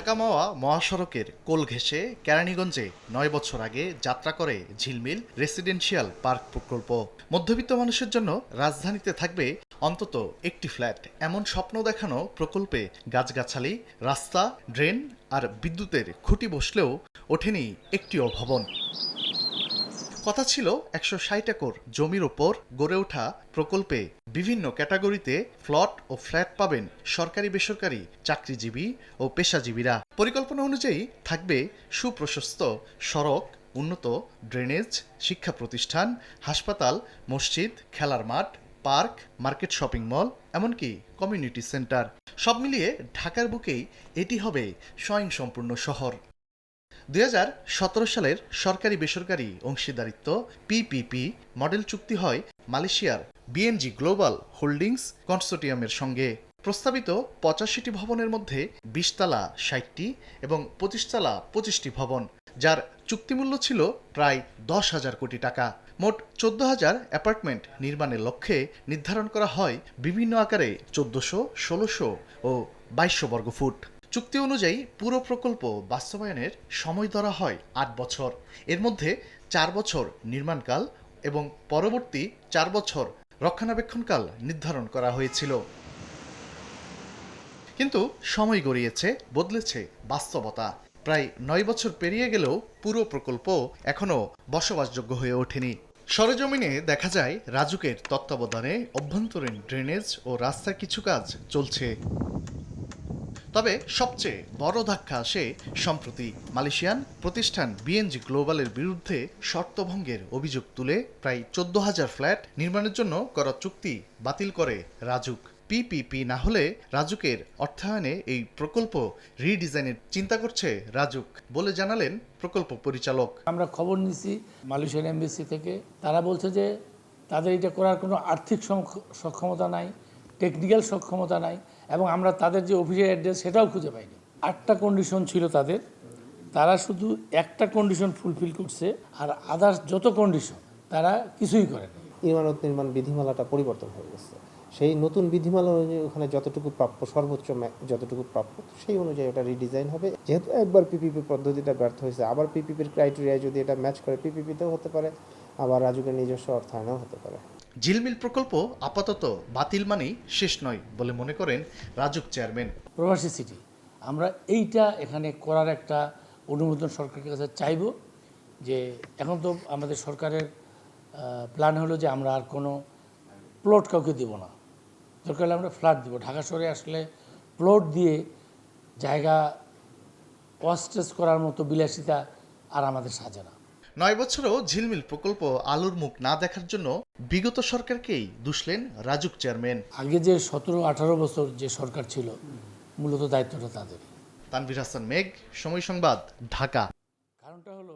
ঢাকা মাওয়া মহাসড়কের কোল ঘেঁষে কেরানীগঞ্জে ৯ বছর আগে যাত্রা করে ঝিলমিল রেসিডেন্সিয়াল পার্ক প্রকল্প। মধ্যবিত্ত মানুষের জন্য রাজধানীতে থাকবে অন্তত একটি ফ্ল্যাট, এমন স্বপ্ন দেখানো প্রকল্পে গাছগাছালি, রাস্তা, ড্রেন আর বিদ্যুতের খুঁটি বসলেও ওঠেনি একটিও ভবন। কথা ছিল ১৬০ একর জমির ওপর গড়ে ওঠা প্রকল্পে বিভিন্ন ক্যাটাগরিতে প্লট ও ফ্ল্যাট পাবেন সরকারি বেসরকারি চাকরিজীবী ও পেশাজীবীরা। পরিকল্পনা অনুযায়ী থাকবে সুপ্রশস্ত সড়ক, উন্নত ড্রেনেজ, শিক্ষা প্রতিষ্ঠান, হাসপাতাল, মসজিদ, খেলার মাঠ, পার্ক, মার্কেট, শপিং মল, এমনকি কমিউনিটি সেন্টার। সব মিলিয়ে ঢাকার বুকেই এটি হবে স্বয়ংসম্পূর্ণ শহর। ২০১৭ সালের সরকারি বেসরকারি অংশীদারিত্ব পিপিপি মডেল চুক্তি হয় মালয়েশিয়ার বিএনজি গ্লোবাল হোল্ডিংস কনসোর্টিয়ামের সঙ্গে। প্রস্তাবিত ৮৫টি ভবনের মধ্যে ২০ তলা ৬০টি এবং ২৫ তলা ২৫টি ভবন, যার চুক্তিমূল্য ছিল প্রায় ১০,০০০ কোটি টাকা। মোট ১৪,০০০ অ্যাপার্টমেন্ট নির্মাণের লক্ষ্যে নির্ধারণ করা হয় বিভিন্ন আকারে ১৪০০, ১৬০০ ও ২২০০ বর্গফুট। চুক্তি অনুযায়ী পুরো প্রকল্প বাস্তবায়নের সময় ধরা হয় ৮ বছর। এর মধ্যে ৪ বছর নির্মাণকাল এবং পরবর্তী ৪ বছর রক্ষণাবেক্ষণকাল নির্ধারণ করা হয়েছিল। কিন্তু সময় গড়িয়েছে, বদলেছে বাস্তবতা। প্রায় ৯ বছর পেরিয়ে গেলেও পুরো প্রকল্প এখনও বসবাসযোগ্য হয়ে ওঠেনি। সরেজমিনে দেখা যায় রাজুকের তত্ত্বাবধানে অভ্যন্তরীণ ড্রেনেজ ও রাস্তার কিছু কাজ চলছে। তবে সবচেয়ে বড় ধাক্কা আসে সম্প্রতি। মালয়েশিয়ান প্রতিষ্ঠান বিএনজি গ্লোবালের বিরুদ্ধে শর্তভঙ্গের অভিযোগ তুলে প্রায় ১৪,০০০ ফ্ল্যাট নির্মাণের জন্য করা চুক্তি বাতিল করে রাজুক। পিপিপি না হলে রাজুকের অর্থায়নে এই প্রকল্প রিডিজাইনের চিন্তা করছে রাজুক বলে জানালেন প্রকল্প পরিচালক। আমরা খবর নিছি মালয়েশিয়ান এমবেসি থেকে, তারা বলছে যে তাদের এটা করার কোনো আর্থিক সক্ষমতা নাই, টেকনিক্যাল সক্ষমতা নাই, এবং আমরা তাদের যে অফিসের অ্যাড্রেস সেটাও খুঁজে পাইনি। ৮টা কন্ডিশন ছিল তাদের, তারা শুধু একটা কন্ডিশন ফুলফিল করছে, আর আদার্স যত কন্ডিশন তারা কিছুই করেনি। নির্মাণ বিধিমালাটা পরিবর্তন হয়ে গেছে। সেই নতুন বিধিমালা অনুযায়ী ওখানে যতটুকু প্রাপ্য, সর্বোচ্চ যতটুকু প্রাপ্য, সেই অনুযায়ী ওটা রিডিজাইন হবে। যেহেতু একবার পিপিপি পদ্ধতিটা ব্যর্থ হয়েছে, আবার পিপিপির ক্রাইটেরিয়ায় যদি এটা ম্যাচ করে পিপিপিতেও হতে পারে, আবার রাজুকের নিজস্ব অর্থায়নেও হতে পারে। ঝিলমিল প্রকল্প আপাতত বাতিল মানেই শেষ নয় বলে মনে করেন রাজুক চেয়ারম্যান। প্রবাসী সিটি, আমরা এইটা এখানে করার একটা অনুমোদন সরকারের কাছে চাইব। যে এখন তো আমাদের সরকারের প্ল্যান হলো যে আমরা আর কোনো প্লট কাউকে দেব না, দরকার হলে আমরা ফ্ল্যাট দেবো। ঢাকা শহরে আসলে প্লট দিয়ে জায়গা ওয়াস্টেজ করার মতো বিলাসিতা আর আমাদের সাজে না। ৯ বছরও ঝিলমিল প্রকল্প আলোর মুখ না দেখার জন্য বিগত সরকারকেই দুষলেন রাজুক চেয়ারম্যান। আগে যে ১৭-১৮ বছর যে সরকার ছিল, মূলত দায়িত্বটা তাদের। তানভীর হাসান মেঘ, সময় সংবাদ, ঢাকা। কারণটা হলো